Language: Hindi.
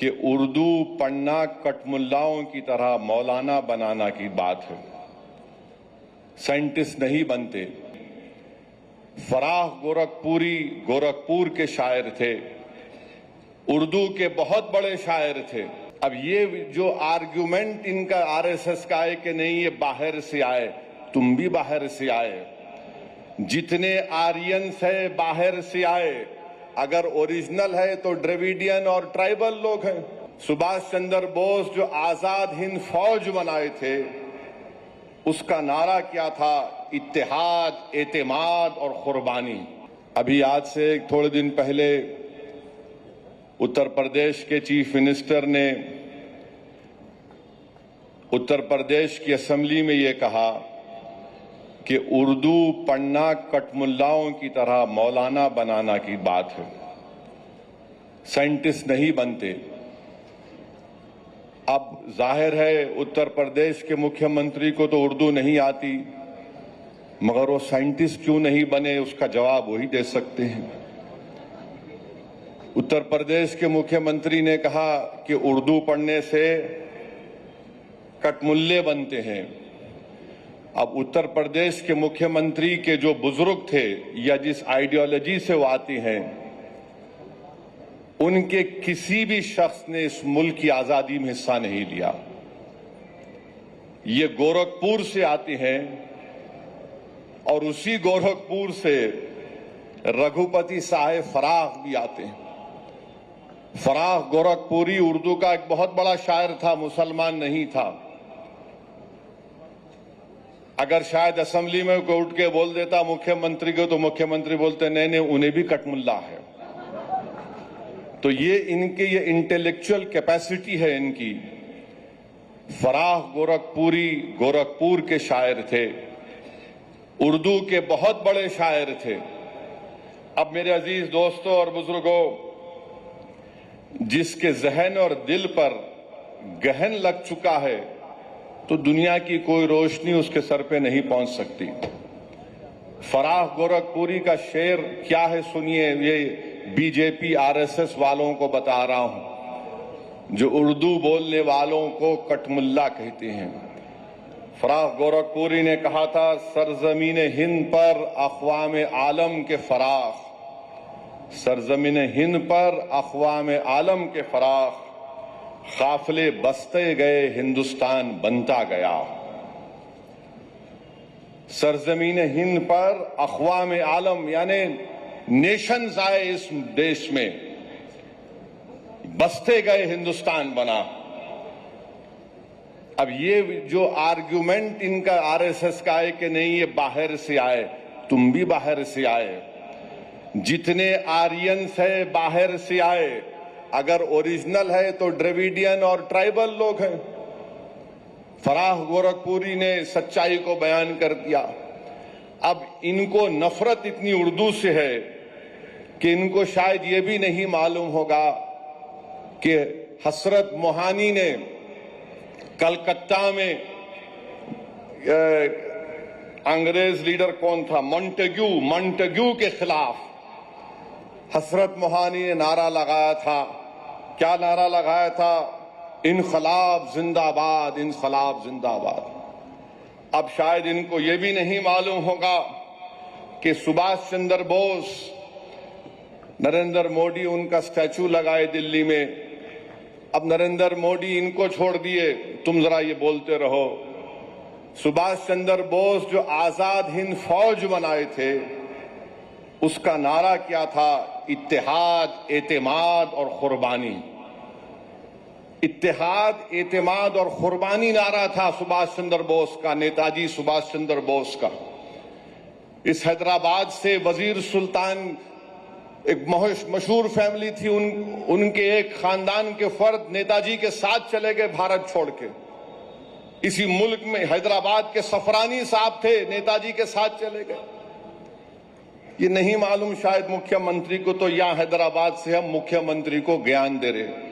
कि उर्दू पढ़ना कटमुल्लाओं की तरह मौलाना बनाना की बात है। साइंटिस्ट नहीं बनते। फराह गोरखपुरी गोरखपुर के शायर थे, उर्दू के बहुत बड़े शायर थे। अब ये जो आर्ग्यूमेंट इनका आरएसएस का है कि नहीं ये बाहर से आए, तुम भी बाहर से आए। जितने आर्यंस है बाहर से आए, अगर ओरिजिनल है तो द्रविडियन और ट्राइबल लोग हैं। सुभाष चंद्र बोस जो आजाद हिंद फौज बनाए थे, उसका नारा क्या था? इत्तेहाद, एतेमाद और कुर्बानी। अभी आज से थोड़े दिन पहले उत्तर प्रदेश के चीफ मिनिस्टर ने उत्तर प्रदेश की असेंबली में ये कहा कि उर्दू पढ़ना कटमुल्लाओं की तरह मौलाना बनाना की बात है। साइंटिस्ट नहीं बनते। अब जाहिर है उत्तर प्रदेश के मुख्यमंत्री को तो उर्दू नहीं आती, मगर वो साइंटिस्ट क्यों नहीं बने, उसका जवाब वही दे सकते हैं। उत्तर प्रदेश के मुख्यमंत्री ने कहा कि उर्दू पढ़ने से कटमुल्ले बनते हैं। अब उत्तर प्रदेश के मुख्यमंत्री के जो बुजुर्ग थे या जिस आइडियोलॉजी से वो आती हैं, उनके किसी भी शख्स ने इस मुल्क की आजादी में हिस्सा नहीं लिया। ये गोरखपुर से आती हैं और उसी गोरखपुर से रघुपति साहेब फराह भी आते हैं। फराह गोरखपुरी उर्दू का एक बहुत बड़ा शायर था, मुसलमान नहीं था। अगर शायद असेंबली में कोई उठ के बोल देता मुख्यमंत्री को, तो मुख्यमंत्री बोलते नहीं नहीं उन्हें भी कटमुल्ला है। तो ये इनके ये इंटेलेक्चुअल कैपेसिटी है इनकी। फराह गोरखपुरी गोरखपुर के शायर थे, उर्दू के बहुत बड़े शायर थे। अब मेरे अजीज दोस्तों और बुजुर्गों, जिसके जहन और दिल पर गहन लग चुका है, तो दुनिया की कोई रोशनी उसके सर पे नहीं पहुंच सकती। फराह गोरखपुरी का शेर क्या है सुनिए, ये बीजेपी आरएसएस वालों को बता रहा हूं, जो उर्दू बोलने वालों को कटमुल्ला कहते हैं। फराह गोरखपुरी ने कहा था, सरजमीन हिंद पर अक़वाम आलम के फराख, सरजमीन हिंद पर अक़वाम आलम के फराख, काफिले बसते गए हिंदुस्तान बनता गया। सरजमीन हिंद पर अक़वाम आलम यानी नेशंस आए इस देश में, बसते गए हिंदुस्तान बना। अब ये जो आर्ग्यूमेंट इनका आरएसएस का है कि नहीं ये बाहर से आए, तुम भी बाहर से आए। जितने आर्यंस है बाहर से आए, अगर ओरिजिनल है तो द्रविडियन और ट्राइबल लोग हैं। फराह गोरखपुरी ने सच्चाई को बयान कर दिया। अब इनको नफरत इतनी उर्दू से है कि इनको शायद ये भी नहीं मालूम होगा कि हसरत मोहानी ने कलकत्ता में अंग्रेज लीडर कौन था, मॉन्टेग्यू के खिलाफ हसरत मोहानी ने नारा लगाया था। क्या नारा लगाया था? इनकलाब जिंदाबाद, इनकलाब जिंदाबाद। अब शायद इनको यह भी नहीं मालूम होगा कि सुभाष चंद्र बोस, नरेंद्र मोदी उनका स्टैचू लगाए दिल्ली में। अब नरेंद्र मोदी इनको छोड़ दिए, तुम जरा ये बोलते रहो। सुभाष चंद्र बोस जो आजाद हिंद फौज बनाए थे, उसका नारा क्या था? इत्तेहाद, एतेमाद और कुर्बानी। इत्तेहाद, एतेमाद और कुर्बानी नारा था सुभाष चंद्र बोस का, नेताजी सुभाष चंद्र बोस का। इस हैदराबाद से वजीर सुल्तान एक मशहूर फैमिली थी, उनके एक खानदान के फर्द नेताजी के साथ चले गए भारत छोड़ के। इसी मुल्क में हैदराबाद के सफरानी साहब थे, नेताजी के साथ चले गए। ये नहीं मालूम शायद मुख्यमंत्री को, तो यहां हैदराबाद से हम मुख्यमंत्री को ज्ञान दे रहे।